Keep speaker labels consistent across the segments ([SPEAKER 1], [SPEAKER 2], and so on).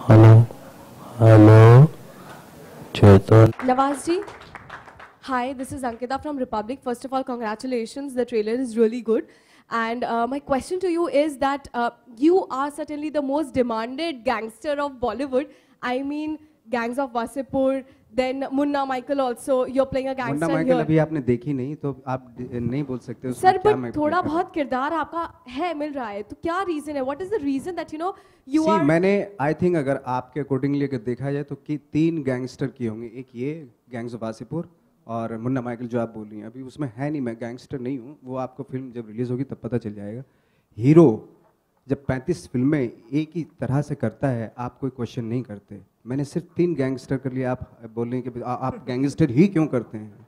[SPEAKER 1] Hello hello Chetan
[SPEAKER 2] Nawaz ji, hi, this is Ankita from Republic. First of all, congratulations. The trailer is really good. And my question to you is that you are certainly the most demanded gangster of Bollywood. I mean, Gangs of Wasipur, then Munna Michael also. You're playing a
[SPEAKER 3] Munna
[SPEAKER 2] gangster
[SPEAKER 3] Michael
[SPEAKER 2] here.
[SPEAKER 3] अभी आपने देखी नहीं तो आप नहीं बोल सकते उसमें
[SPEAKER 2] सर
[SPEAKER 3] क्या
[SPEAKER 2] बट
[SPEAKER 3] मैं
[SPEAKER 2] थोड़ा
[SPEAKER 3] play कर
[SPEAKER 2] बहुत किरदार आपका है मिल रहा है तो क्या रीजन है what is the reason that you know you
[SPEAKER 3] See,
[SPEAKER 2] are
[SPEAKER 3] मैंने आई थिंक अगर आपके अकॉर्डिंगली अगर देखा जाए तो कि 3 गैंगस्टर किए होंगे। एक ये गैंग्स ऑफ वासेपुर और मुन्ना माइकल जो आप बोल रही हैं अभी उसमें है नहीं, मैं गैंगस्टर नहीं हूँ। वो आपको फिल्म जब रिलीज होगी तब पता चल जाएगा। हीरो जब 35 फिल्में एक ही तरह से करता है आप कोई क्वेश्चन नहीं करते। मैंने सिर्फ 3 गैंगस्टर कर लिए, आप बोल रहे हैं कि आप गैंगस्टर ही क्यों करते हैं?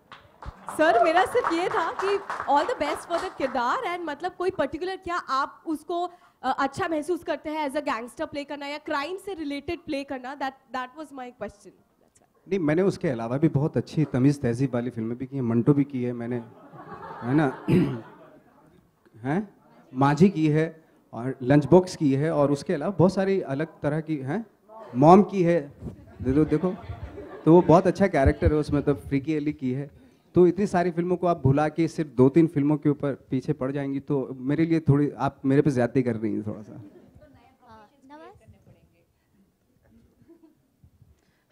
[SPEAKER 2] सर मेरा सिर्फ ये था कि all the best for the किरदार एंड मतलब कोई पर्टिकुलर क्या आप उसको अच्छा महसूस करते हैं एज अ गैंगस्टर प्ले करना या क्राइम से रिलेटेड प्ले करना दैट वाज माय क्वेश्चन।
[SPEAKER 3] नहीं, मैंने उसके अलावा भी बहुत अच्छी तमीज़ तहजीब वाली फिल्में भी की हैं, मंटो भी की है मैंने, है ना हैं, माझी की है और लंच बॉक्स की है और उसके अलावा बहुत सारी अलग तरह की हैं, मॉम की है, देखो तो वो बहुत अच्छा कैरेक्टर है उसमें, तो फ्रीकी एली की है। तो इतनी सारी फिल्मों को आप भुला के सिर्फ 2-3 फिल्मों के ऊपर पीछे पड़ जाएंगी तो मेरे लिए थोड़ी आप मेरे पे ज्यादती कर रही हैं थोड़ा सा।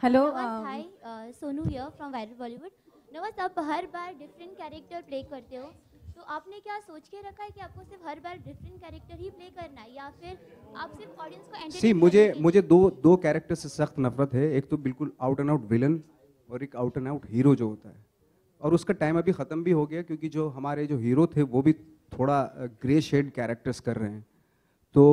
[SPEAKER 4] Hello hi, Sonu here from viral Bollywood. Nawaz, आप हर बार डिफरेंट कैरेक्टर प्ले करते हो तो आपने क्या सोच के रखा है कि आपको सिर्फ हर बार डिफरेंट कैरेक्टर ही प्ले करना है या फिर आप सिर्फ ऑडियंस को एंटरटेन
[SPEAKER 3] मुझे दो कैरेक्टर से सख्त नफरत है। एक तो बिल्कुल आउट एंड आउट विलन और एक आउट एंड आउट हीरो जो होता है, और उसका टाइम अभी ख़त्म भी हो गया क्योंकि जो हमारे जो हीरो थे वो भी थोड़ा ग्रे शेड कैरेक्टर्स कर रहे हैं। तो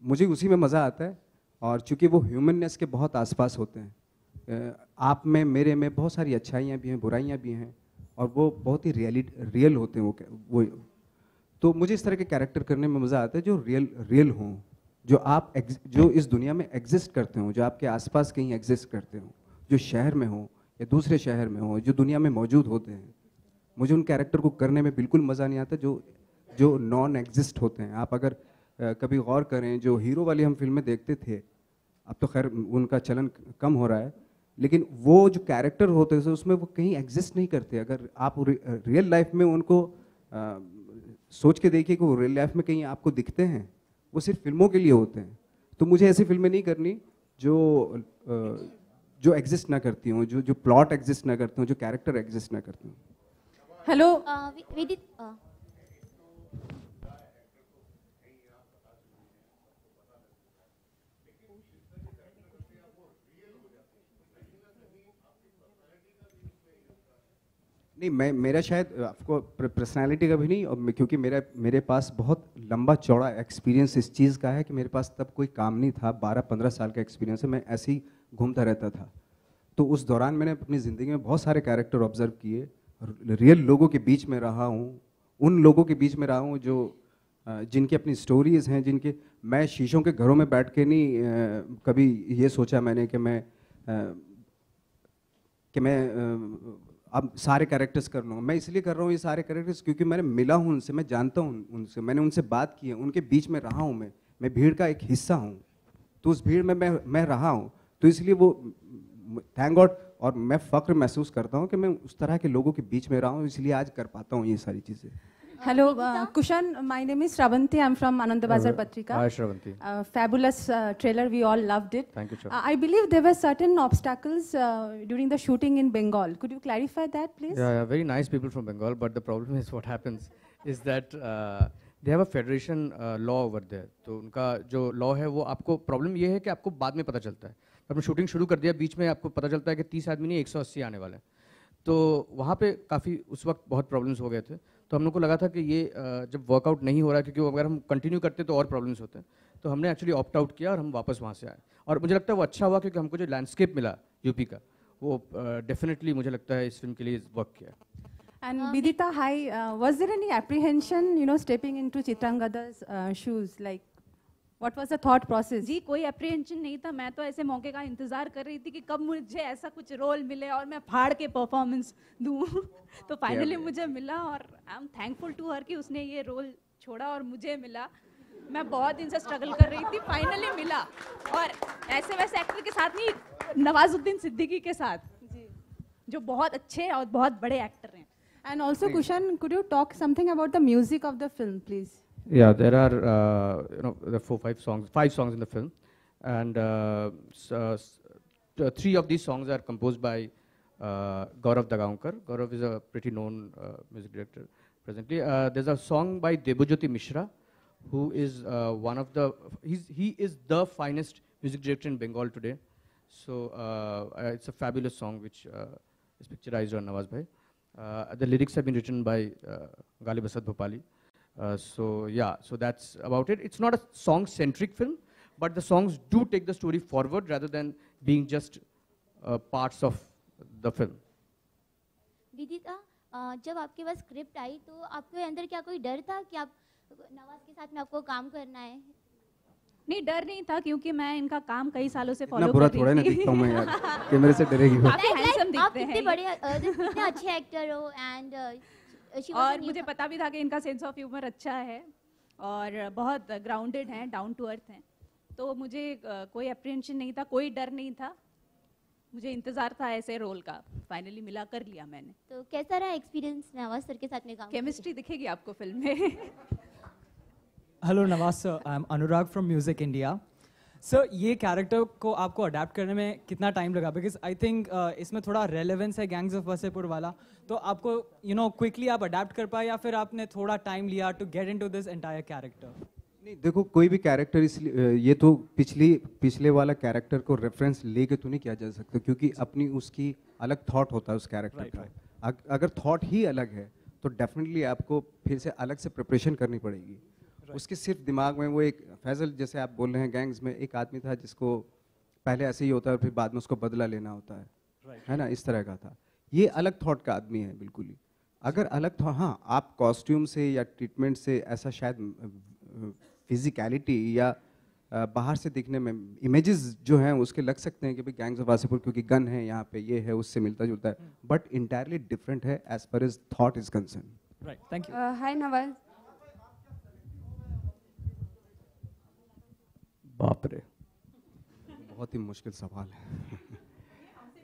[SPEAKER 3] मुझे उसी में मज़ा आता है और चूंकि वो ह्यूमननेस के बहुत आसपास होते हैं, आप में मेरे में बहुत सारी अच्छाइयाँ भी हैं, बुराइयाँ भी हैं और वो बहुत ही रियल होते हैं वो। तो मुझे इस तरह के कैरेक्टर करने में मज़ा आता है जो रियल हों, जो इस दुनिया में एग्जिस्ट करते हों, जो आपके आसपास कहीं एग्जिस्ट करते हों, जो शहर में हो या दूसरे शहर में हो, जो दुनिया में मौजूद होते हैं। मुझे उन कैरेक्टर को करने में बिल्कुल मज़ा नहीं आता जो नॉन एग्जिस्ट होते हैं। आप अगर कभी गौर करें, जो हीरो वाली हम फिल्में देखते थे, अब तो खैर उनका चलन कम हो रहा है, लेकिन वो जो कैरेक्टर होते थे उसमें वो कहीं एग्जिस्ट नहीं करते। अगर आप रियल लाइफ में उनको सोच के देखिए कि वो रियल लाइफ में कहीं आपको दिखते हैं, वो सिर्फ फिल्मों के लिए होते हैं। तो मुझे ऐसी फिल्में नहीं करनी जो एग्जिस्ट ना करती हूँ, जो प्लॉट एग्जिस्ट ना करती हूँ, जो कैरेक्टर एग्जिस्ट ना करती हूँ।
[SPEAKER 2] हेलो
[SPEAKER 4] विदित,
[SPEAKER 3] नहीं, मेरा शायद आपको पर्सनालिटी का भी नहीं, और क्योंकि मेरे पास बहुत लंबा चौड़ा एक्सपीरियंस इस चीज़ का है कि मेरे पास तब कोई काम नहीं था, 12-15 साल का एक्सपीरियंस है, मैं ऐसे ही घूमता रहता था। तो उस दौरान मैंने अपनी ज़िंदगी में बहुत सारे कैरेक्टर ऑब्जर्व किए, रियल लोगों के बीच में रहा हूँ, उन लोगों के बीच में रहा हूँ जो जिनकी अपनी स्टोरीज़ हैं, मैं शीशों के घरों में बैठ के नहीं कभी ये सोचा मैंने कि मैं अब सारे कैरेक्टर्स कर लूँगा। मैं इसलिए कर रहा हूँ ये सारे कैरेक्टर्स क्योंकि मैंने मिला हूँ उनसे, मैं जानता हूँ उनसे, मैंने उनसे बात की है, उनके बीच में रहा हूँ, मैं भीड़ का एक हिस्सा हूँ। तो उस भीड़ में मैं रहा हूँ, तो इसलिए वो थैंक गॉड, और मैं फ़ख्र महसूस करता हूँ कि मैं उस तरह के लोगों के बीच में रहा हूँ, इसलिए आज कर पाता हूँ ये सारी चीज़ें।
[SPEAKER 5] Hello, Kushan. My name is Shravanti. I'm from Anandabazar Patrika.
[SPEAKER 6] Hi, Shravanti.
[SPEAKER 5] Fabulous trailer. We all loved it.
[SPEAKER 6] Thank you, sir.
[SPEAKER 5] I believe there were certain obstacles during the shooting in Bengal. Could you clarify that, please?
[SPEAKER 6] Yeah, very nice people from Bengal, but the problem is what happens is that they have a federation law over there. तो उनका जो law है वो आपको problem ये है कि आपको बाद में पता चलता है। आपने शूटिंग शुरू कर दिया, बीच में आपको पता चलता है कि 30 आदमी नहीं 180 आने वाले हैं। तो वहाँ पे काफ़ी उस वक्त बहुत प्रॉब्लम्स हो गए थे। तो हम लोग को लगा था कि ये जब वर्कआउट नहीं हो रहा है, क्योंकि अगर हम कंटिन्यू करते तो और प्रॉब्लम्स होते हैं, तो हमने एक्चुअली ऑप्ट आउट किया और हम वापस वहाँ से आए। और मुझे लगता है वो अच्छा हुआ क्योंकि हमको जो लैंडस्केप मिला यूपी का, वो डेफिनेटली मुझे लगता है इस फिल्म के लिए वर्क किया।
[SPEAKER 5] And Vidita, hi. Was there any apprehension, stepping into Chitrangada's shoes? Like, what was the thought process?
[SPEAKER 7] जी कोई अप्रीहेंशन नहीं था। मैं तो ऐसे मौके का इंतजार कर रही थी कि कब मुझे ऐसा कुछ रोल मिले और मैं फाड़ के परफॉर्मेंस दूँ। तो फाइनली मुझे मिला और I am thankful to her कि उसने ये रोल छोड़ा और मुझे मिला। मैं बहुत दिन से स्ट्रगल कर रही थी, फाइनली मिला। और ऐसे वैसे एक्टर के साथ नहीं, नवाजुद्दीन सिद्दीकी के साथ, जो बहुत अच्छे और बहुत बड़े एक्टर हैं।
[SPEAKER 5] And also, Kushan, could you talk something about the music of the film, please?
[SPEAKER 6] Yeah, there are there are 5 songs in the film, and 3 of these songs are composed by Gaurav Dagaonkar. Gaurav is a pretty known music director presently. There's a song by Debojyoti Mishra, who is one of the he is the finest music director in Bengal today. So it's a fabulous song which is picturized on Nawaz Bhai. The lyrics have been written by Ghalib Asad Bhopali. So yeah, so that's about it. It's not a song-centric film, but the songs do take the story forward rather than being just parts of the film.
[SPEAKER 4] विदिता, जब आपके पास script I तो आपके अंदर क्या कोई डर था कि आप नवाज के साथ में आपको काम करना है?
[SPEAKER 7] नहीं, डर नहीं था, क्योंकि मैं इनका काम कई सालों से
[SPEAKER 3] इतना
[SPEAKER 7] फॉलो
[SPEAKER 3] बुरा
[SPEAKER 7] कर
[SPEAKER 3] थोड़ा
[SPEAKER 7] रही
[SPEAKER 3] ना
[SPEAKER 7] थी।
[SPEAKER 3] दिखता हूँ मैं यार कि मेरे से डरेगी वो।
[SPEAKER 7] काफी handsome
[SPEAKER 4] आप
[SPEAKER 7] दिखते
[SPEAKER 4] कितने
[SPEAKER 7] हैं
[SPEAKER 4] बड़े कितने अच्छे एक्टर हो एंड
[SPEAKER 7] और मुझे पता भी था कि इनका सेंस ऑफ ह्यूमर अच्छा है और बहुत ग्राउंडेड हैं, डाउन टू अर्थ हैं, तो मुझे कोई अप्रीहेंशन नहीं था, कोई डर नहीं था, मुझे इंतजार था ऐसे रोल का। फाइनली मिला, कर लिया मैंने।
[SPEAKER 4] तो कैसा रहा एक्सपीरियंस नवाज सर के साथ में काम?
[SPEAKER 7] केमिस्ट्री दिखेगी आपको फिल्म में।
[SPEAKER 8] Hello Nawaz sir, I am Anurag from music India. Sir, ये कैरेक्टर को आपको अडेप्ट करने में कितना टाइम लगा? बिकॉज आई थिंक इसमें थोड़ा रेलेवेंस है गैंग्स ऑफ वसेपुर वाला, तो आपको क्विकली आप अडेप्ट कर पाए या फिर आपने थोड़ा टाइम लिया to get into this entire character?
[SPEAKER 3] नहीं, देखो कोई भी कैरेक्टर इसलिए ये तो पिछले वाला कैरेक्टर को रेफरेंस लेके तो नहीं किया जा सकता, क्योंकि अपनी उसकी अलग थॉट होता है उस कैरेक्टर का। अगर थॉट ही अलग है तो डेफिनेटली आपको फिर से अलग से प्रिपरेशन करनी पड़ेगी। उसके सिर्फ दिमाग में वो एक फैजल, जैसे आप बोल रहे हैं, गैंग्स में एक आदमी था जिसको पहले ऐसे ही होता है और फिर बाद में उसको बदला लेना होता है ना, इस तरह का था। ये अलग थॉट का आदमी है बिल्कुल ही। अगर अलग था, हाँ, आप कॉस्ट्यूम से या ट्रीटमेंट से ऐसा शायद फिजिकलिटी या बाहर से दिखने में इमेजेस जो हैं उसके लग सकते हैं कि भाई गैंग्स ऑफ वासेपुर क्योंकि गन है यहाँ पे, ये है, उससे मिलता जुलता है, बट इंटायरली डिफरेंट है as far is thought is concern.
[SPEAKER 8] Right, thank you.
[SPEAKER 2] Hi, Nawaz.
[SPEAKER 6] बाप रे,
[SPEAKER 3] बहुत ही मुश्किल सवाल है।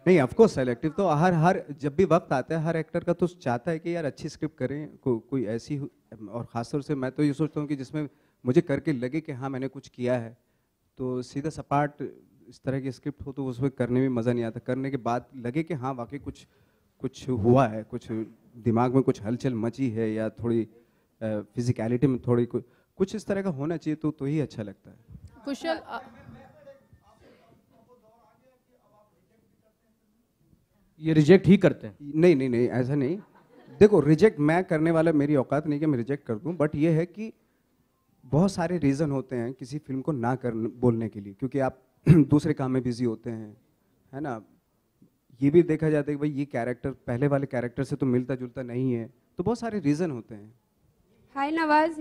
[SPEAKER 3] नहीं, ऑफ कोर्स सेलेक्टिव तो हर जब भी वक्त आता है हर एक्टर का तो चाहता है कि यार अच्छी स्क्रिप्ट करें, कोई ऐसी और खासतौर से मैं तो ये सोचता हूँ कि जिसमें मुझे करके लगे कि हाँ मैंने कुछ किया है। तो सीधा सपाट इस तरह की स्क्रिप्ट हो तो उसमें करने में मज़ा नहीं आता। करने के बाद लगे कि हाँ वाकई कुछ हुआ है, कुछ दिमाग में कुछ हलचल मची है या थोड़ी फिजिकलिटी में थोड़ी कुछ इस तरह का होना चाहिए तो ही अच्छा लगता है।
[SPEAKER 2] कुशल,
[SPEAKER 6] ये रिजेक्ट ही करते हैं?
[SPEAKER 3] नहीं, ऐसा नहीं। देखो, रिजेक्ट मैं करने वाला, मेरी औकात नहीं कि मैं रिजेक्ट कर दूं, बट ये है कि बहुत सारे रीज़न होते हैं किसी फिल्म को ना कर बोलने के लिए, क्योंकि आप दूसरे काम में बिजी होते हैं, है ना। ये भी देखा जाता है कि भाई ये कैरेक्टर पहले वाले कैरेक्टर से तो मिलता जुलता नहीं है, तो बहुत सारे रीज़न होते हैं।
[SPEAKER 2] Hi, Nawaz.